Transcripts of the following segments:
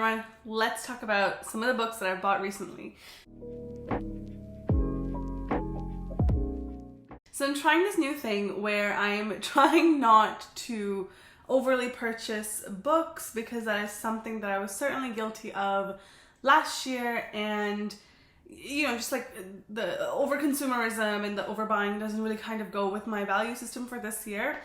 camera, let's talk about some of the books that I've bought recently. So I'm trying this new thing where I'm trying not to overly purchase books, because that is something that I was certainly guilty of last year, and just like the over-consumerism and the overbuying doesn't really kind of go with my value system for this year.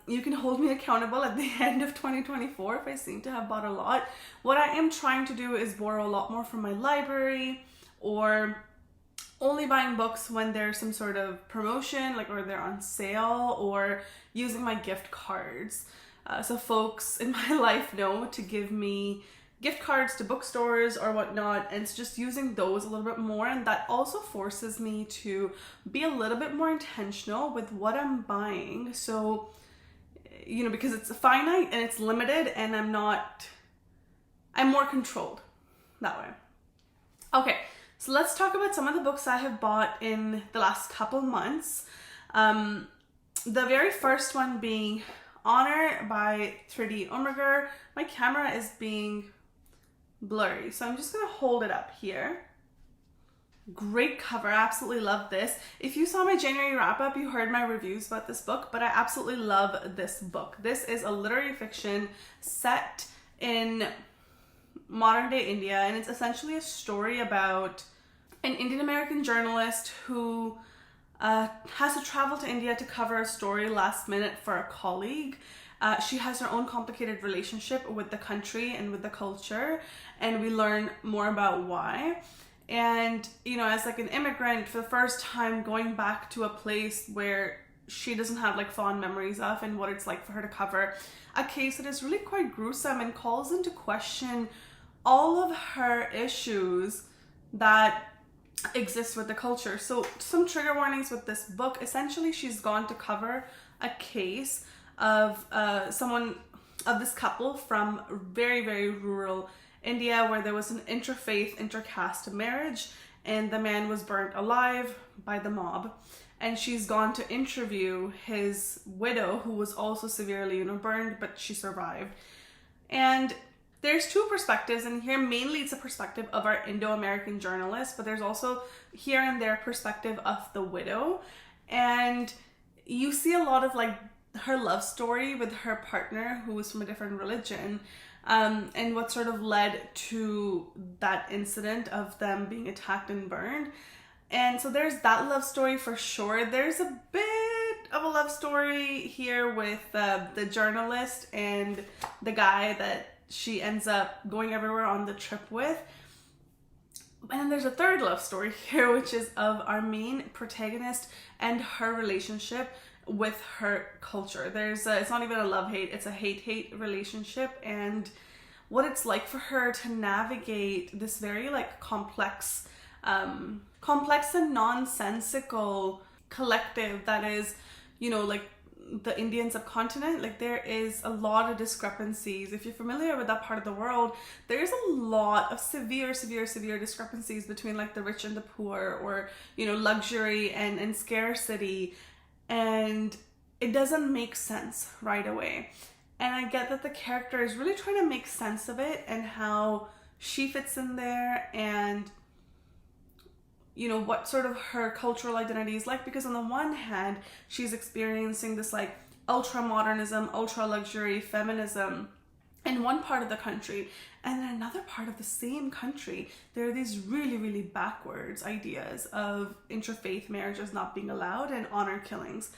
You can hold me accountable at the end of 2024 if I seem to have bought a lot. What I am trying to do is borrow a lot more from my library, or only buying books when there's some sort of promotion, like or they're on sale, or using my gift cards. So folks in my life know to give me gift cards to bookstores or whatnot, and it's just using those a little bit more, and that also forces me to be a little bit more intentional with what I'm buying. So, because it's finite and it's limited, and I'm more controlled that way. Okay, so let's talk about some of the books I have bought in the last couple months. The very first one being Honor by Tridi Umriger. My camera is being blurry, so I'm just gonna hold it up here. Great cover, absolutely love this. If you saw my January wrap up, you heard my reviews about this book, but I absolutely love this book. This is a literary fiction set in modern day India, and it's essentially a story about an Indian American journalist who has to travel to India to cover a story last minute for a colleague. She has her own complicated relationship with the country and with the culture, and we learn more about why. And, as like an immigrant, for the first time going back to a place where she doesn't have like fond memories of, and what it's like for her to cover a case that is really quite gruesome and calls into question all of her issues that exist with the culture. So some trigger warnings with this book. Essentially, she's gone to cover a case of this couple from very, very rural India, where there was an interfaith, intercaste marriage, and the man was burnt alive by the mob. And she's gone to interview his widow, who was also severely, burned, but she survived. And there's two perspectives, and here mainly it's a perspective of our Indo-American journalist, but there's also here and there perspective of the widow. And you see a lot of like her love story with her partner, who was from a different religion, and what sort of led to that incident of them being attacked and burned. And so there's that love story for sure. There's a bit of a love story here with the journalist and the guy that she ends up going everywhere on the trip with. And then there's a third love story here, which is of our main protagonist and her relationship with her culture. It's not even a love-hate, it's a hate-hate relationship, and what it's like for her to navigate this very like complex and nonsensical collective that is, like the Indian subcontinent. Like there is a lot of discrepancies. If you're familiar with that part of the world, there's a lot of severe discrepancies between like the rich and the poor, or, luxury and scarcity. And it doesn't make sense right away. And I get that the character is really trying to make sense of it and how she fits in there, and what sort of her cultural identity is like, because on the one hand, she's experiencing this like ultra modernism, ultra luxury feminism in one part of the country, and in another part of the same country, there are these really, really backwards ideas of interfaith marriages not being allowed and honor killings.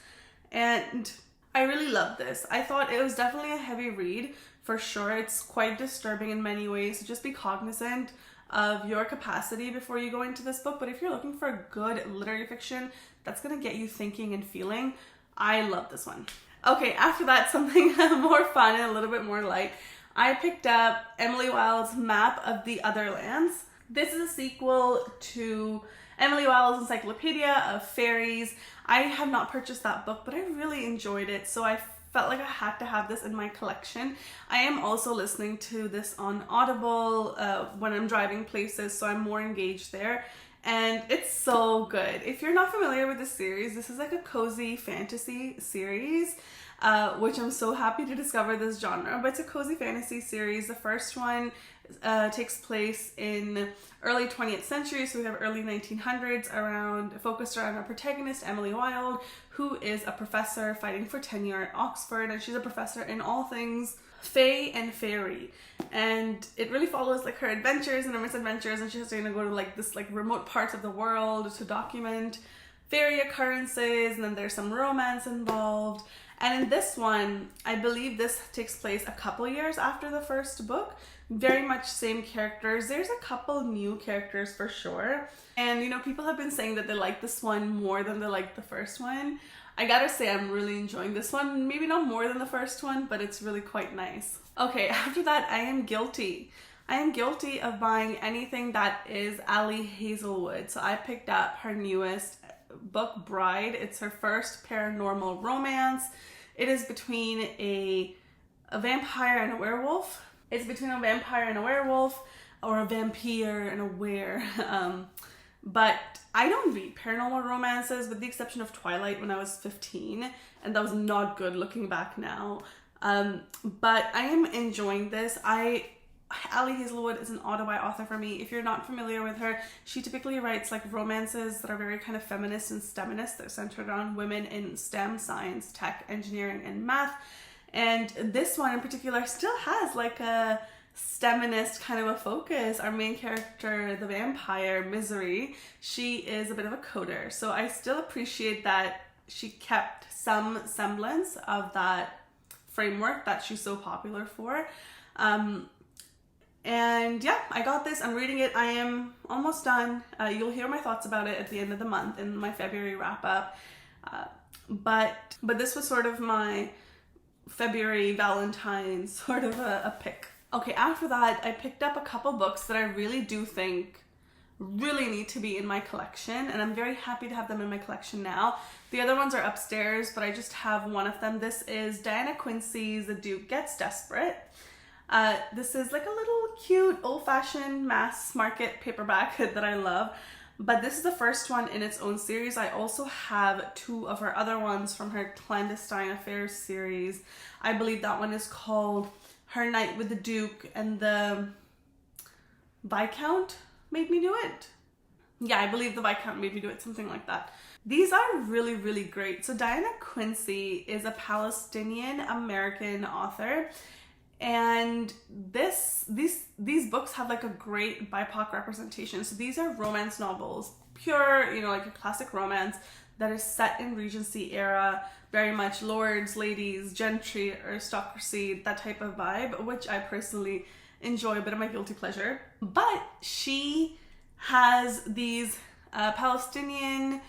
And I really love this. I thought it was definitely a heavy read for sure. It's quite disturbing in many ways, so just be cognizant of your capacity before you go into this book. But if you're looking for a good literary fiction that's gonna get you thinking and feeling, I love this one. Okay, after that, something more fun and a little bit more light. I picked up Emily Wilde's Map of the Otherlands. This is a sequel to Emily Wilde's Encyclopedia of Fairies. I have not purchased that book, but I really enjoyed it, so I felt like I had to have this in my collection. I am also listening to this on Audible when I'm driving places, so I'm more engaged there. And it's so good. If you're not familiar with this series, this is like a cozy fantasy series. which I'm so happy to discover this genre. But it's a cozy fantasy series. The first one takes place in early 20th century, so we have early 1900s, focused around our protagonist, Emily Wilde, who is a professor fighting for tenure at Oxford, and she's a professor in all things fae and fairy, and it really follows like her adventures and her misadventures, and she has to go to like this like remote parts of the world to document fairy occurrences, and then there's some romance involved. And in this one, I believe this takes place a couple years after the first book. Very much same characters. There's a couple new characters for sure. And people have been saying that they like this one more than they like the first one. I gotta say, I'm really enjoying this one. Maybe not more than the first one, but it's really quite nice. Okay, after that, I am guilty. I am guilty of buying anything that is Ali Hazelwood. So I picked up her newest book, Bride. It's her first paranormal romance. It is between a vampire and a werewolf. It's between a vampire and a werewolf, or a vampire and a were. But I don't read paranormal romances, with the exception of Twilight when I was 15, and that was not good looking back now. But I am enjoying this. Ali Hazelwood is an auto-buy author for me. If you're not familiar with her, she typically writes like romances that are very kind of feminist and STEMinist. They're centered on women in STEM, science, tech, engineering, and math. And this one in particular still has like a STEMinist kind of a focus. Our main character, the vampire, Misery, she is a bit of a coder. So I still appreciate that she kept some semblance of that framework that she's so popular for. And yeah, I got this. I'm reading it. I am almost done. You'll hear my thoughts about it at the end of the month in my February wrap up. But this was sort of my February Valentine's sort of a pick. Okay, after that, I picked up a couple books that I really do think really need to be in my collection, and I'm very happy to have them in my collection now. The other ones are upstairs, but I just have one of them. This is Diana Quincy's The Duke Gets Desperate. This is like a little cute old-fashioned mass market paperback that I love, but this is the first one in its own series. I also have two of her other ones from her Clandestine Affairs series. I believe that one is called Her Night with the Duke, and the Viscount Made Me Do It. Yeah, I believe the Viscount Made Me Do It, something like that. These are really, really great. So Diana Quincy is a Palestinian-American author, and these books have like a great BIPOC representation. So these are romance novels, pure, like a classic romance that is set in Regency era, very much lords, ladies, gentry, aristocracy, that type of vibe, which I personally enjoy, a bit of my guilty pleasure. But she has these Palestinian,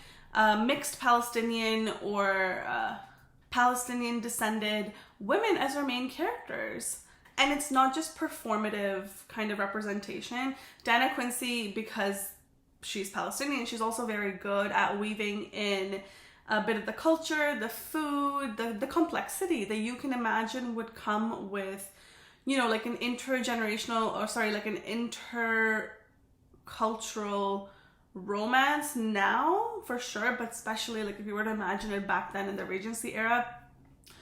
mixed Palestinian or Palestinian descended women as her main characters. And it's not just performative kind of representation. Diana Quincy, because she's Palestinian, she's also very good at weaving in a bit of the culture, the food, the complexity that you can imagine would come with, like an like an intercultural romance now, for sure, but especially like if you were to imagine it back then in the Regency era, it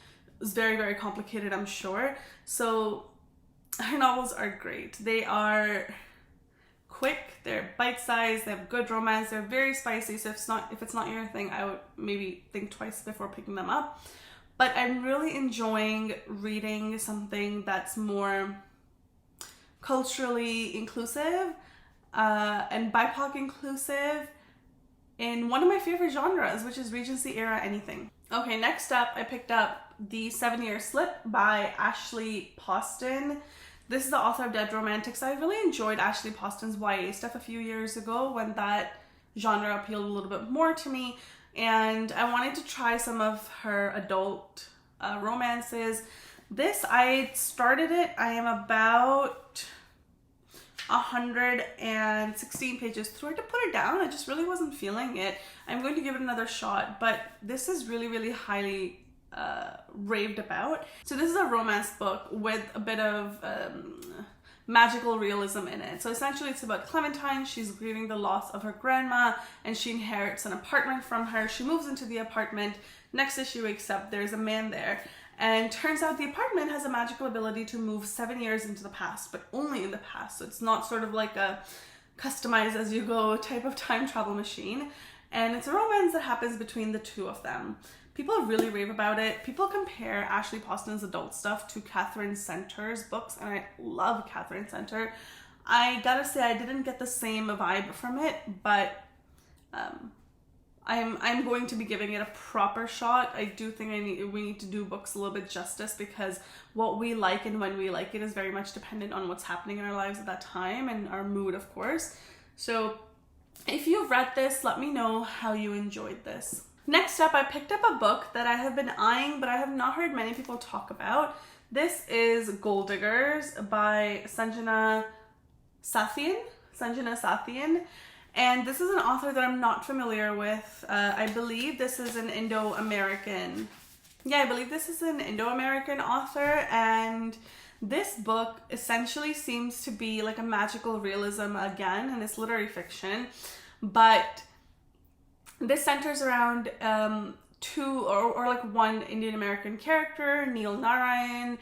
was very, very complicated, I'm sure. So her novels are great. They are quick, they're bite-sized, they have good romance, they're very spicy, so if it's not your thing, I would maybe think twice before picking them up. But I'm really enjoying reading something that's more culturally inclusive and BIPOC inclusive in one of my favorite genres, which is Regency era anything. Okay, next up, I picked up The 7-Year Slip by Ashley Poston. This is the author of Dead Romantics. I really enjoyed Ashley Poston's YA stuff a few years ago when that genre appealed a little bit more to me, and I wanted to try some of her adult romances. This, I started it, I am about 116 pages through. I had to put it down, I just really wasn't feeling it. I'm going to give it another shot, but this is really, really highly raved about. So this is a romance book with a bit of magical realism in it. So essentially it's about Clementine. She's grieving the loss of her grandma, and she inherits an apartment from her. She moves into the apartment. Next issue wakes up, there's a man there, And turns out the apartment has a magical ability to move 7 years into the past, but only in the past. So it's not sort of like a customize as you go type of time travel machine. And it's a romance that happens between the two of them. People really rave about it. People compare Ashley Poston's adult stuff to Catherine Center's books, and I love Catherine Center. I gotta say, I didn't get the same vibe from it, but I'm going to be giving it a proper shot. I do think we need to do books a little bit justice, because what we like and when we like it is very much dependent on what's happening in our lives at that time and our mood, of course. So if you've read this, let me know how you enjoyed this. Next up, I picked up a book that I have been eyeing, but I have not heard many people talk about. This is Gold Diggers by Sanjana Sathian. And this is an author that I'm not familiar with. I believe this is an Indo-American. Yeah, I believe this is an Indo-American author. And this book essentially seems to be like a magical realism again, and it's literary fiction. But this centers around one Indian American character, Neil Narayan.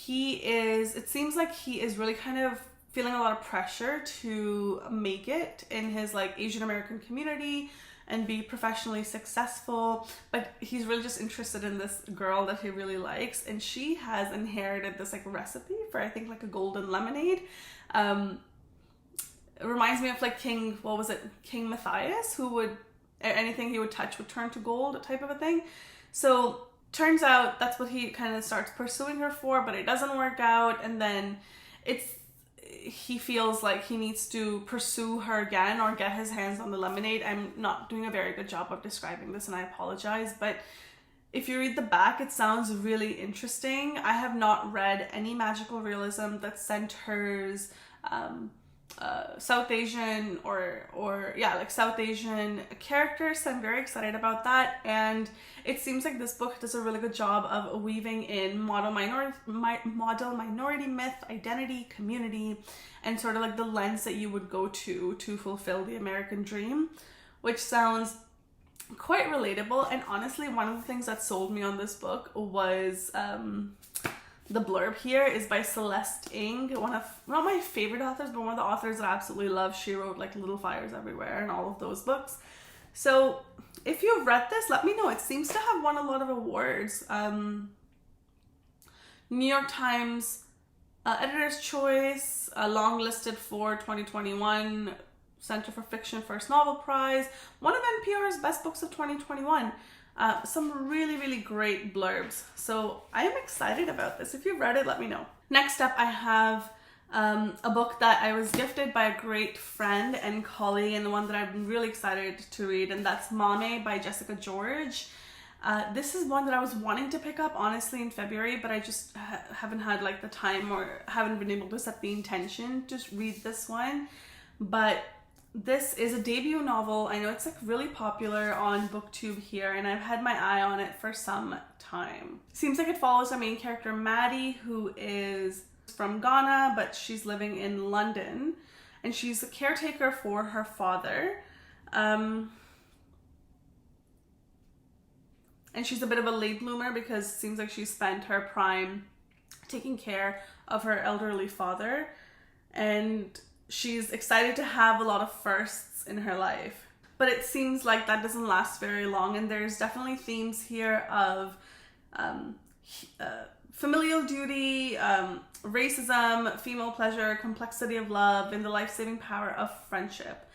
It seems like he is really kind of feeling a lot of pressure to make it in his like Asian American community and be professionally successful, but he's really just interested in this girl that he really likes, and she has inherited this like recipe for, I think, like a golden lemonade. It reminds me of like King Matthias, who would, anything he would touch would turn to gold type of a thing. So turns out that's what he kind of starts pursuing her for, but it doesn't work out, and then he feels like he needs to pursue her again or get his hands on the lemonade. I'm not doing a very good job of describing this, and I apologize, but if you read the back, it sounds really interesting. I have not read any magical realism that centers South Asian South Asian characters, so I'm very excited about that. And it seems like this book does a really good job of weaving in model minority myth, identity, community, and sort of like the lens that you would go to fulfill the American dream, which sounds quite relatable. And honestly, one of the things that sold me on this book was the blurb here is by Celeste Ng, one of, not my favorite authors, but one of the authors that I absolutely love. She wrote like Little Fires Everywhere and all of those books. So if you've read this, let me know. It seems to have won a lot of awards. New York Times Editor's Choice, longlisted for 2021 Center for Fiction First Novel Prize, one of NPR's best books of 2021. Some really, really great blurbs. So I am excited about this. If you've read it, let me know. Next up, I have a book that I was gifted by a great friend and colleague, and the one that I'm really excited to read, and that's Mame by Jessica George. This is one that I was wanting to pick up, honestly, in February, but I just haven't had like the time or haven't been able to set the intention to read this one. But this is a debut novel. I know it's like really popular on BookTube here, and I've had my eye on it for some time. Seems like it follows our main character, Maddie, who is from Ghana, but she's living in London, and she's a caretaker for her father. And she's a bit of a late bloomer because it seems like she spent her prime taking care of her elderly father, and she's excited to have a lot of firsts in her life. But it seems like that doesn't last very long, and there's definitely themes here of familial duty, racism, female pleasure, complexity of love, and the life-saving power of friendship.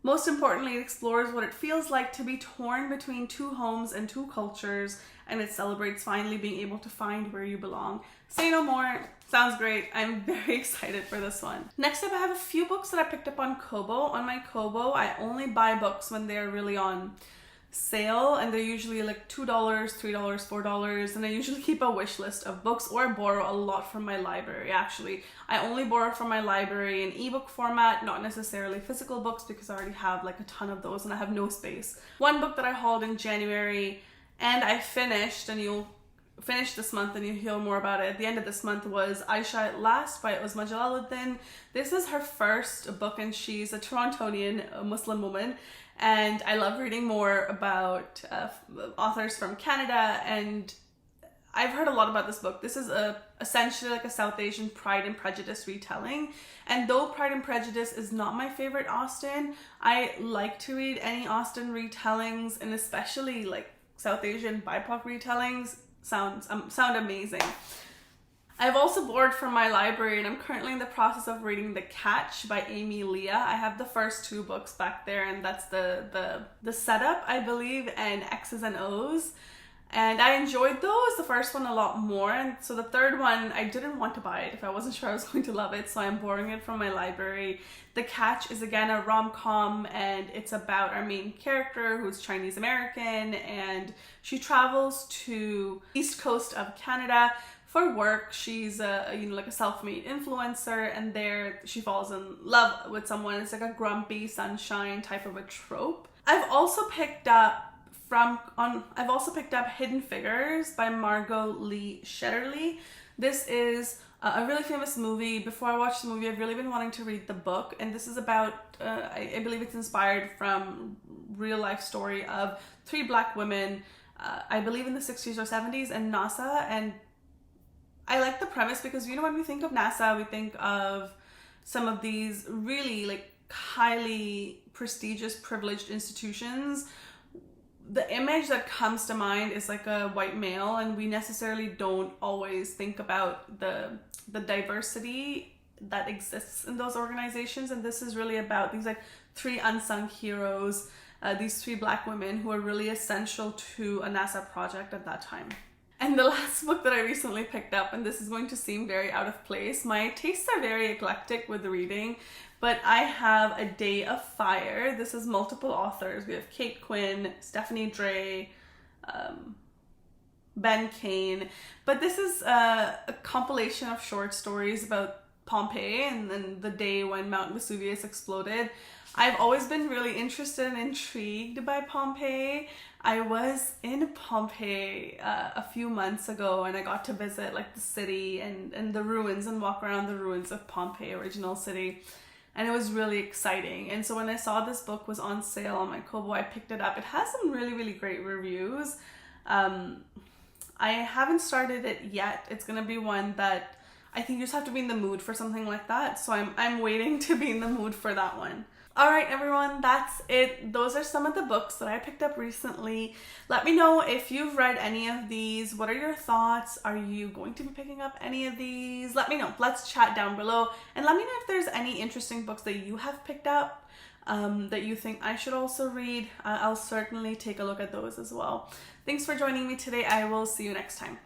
Most importantly, it explores what it feels like to be torn between two homes and two cultures, and it celebrates finally being able to find where you belong. Say no more. Sounds great. I'm very excited for this one. Next up, I have a few books that I picked up on Cobo. On my Kobo, I only buy books when they're really on sale, and they're usually like $2, $3, $4, and I usually keep a wish list of books, or borrow a lot from my library. Actually, I only borrow from my library in ebook format, not necessarily physical books, because I already have like a ton of those and I have no space. One book that I hauled in January and I finished, and you'll finish this month and you'll hear more about it at the end of this month, was Aisha at Last by Uzma Jalaluddin. This is her first book, and she's a Torontonian, a Muslim woman, and I love reading more about authors from Canada, and I've heard a lot about this book. This is essentially like a South Asian Pride and Prejudice retelling. And though Pride and Prejudice is not my favorite Austen, I like to read any Austen retellings, and especially like South Asian BIPOC retellings sound amazing. I've also borrowed from my library, and I'm currently in the process of reading The Catch by Amy Leah. I have the first 2 books back there, and that's the setup, I believe, and X's and O's. And I enjoyed those, the first one a lot more, and so the third one, I didn't want to buy it if I wasn't sure I was going to love it, so I'm borrowing it from my library. The Catch is again a rom-com, and it's about our main character who's Chinese American, and she travels to east coast of Canada for work. She's like a self-made influencer, and there she falls in love with someone. It's like a grumpy sunshine type of a trope. I've also picked up Hidden Figures by Margot Lee Shetterly. This is a really famous movie. Before I watched the movie, I've really been wanting to read the book, and this is about, I believe it's inspired from real life story of 3 Black women, I believe in the 60s or 70s, and NASA. And I like the premise because, you know, when we think of NASA, we think of some of these really like highly prestigious, privileged institutions. The image that comes to mind is like a white male, and we necessarily don't always think about the diversity that exists in those organizations. And this is really about these like 3 unsung heroes, these 3 Black women who are really essential to a NASA project at that time. And the last book that I recently picked up, and this is going to seem very out of place, my tastes are very eclectic with reading, but I have A Day of Fire. This is multiple authors. We have Kate Quinn, Stephanie Dray, Ben Kane. But this is a compilation of short stories about Pompeii and then the day when Mount Vesuvius exploded. I've always been really interested and intrigued by Pompeii. I was in Pompeii a few months ago, and I got to visit like the city and the ruins and walk around the ruins of Pompeii, original city. And it was really exciting. And so when I saw this book was on sale on my Cobo, I picked it up. It has some really, really great reviews. I haven't started it yet. It's gonna be one that I think you just have to be in the mood for something like that. So I'm waiting to be in the mood for that one. All right, everyone, that's it. Those are some of the books that I picked up recently. Let me know if you've read any of these. What are your thoughts? Are you going to be picking up any of these? Let me know. Let's chat down below. And let me know if there's any interesting books that you have picked up that you think I should also read. I'll certainly take a look at those as well. Thanks for joining me today. I will see you next time.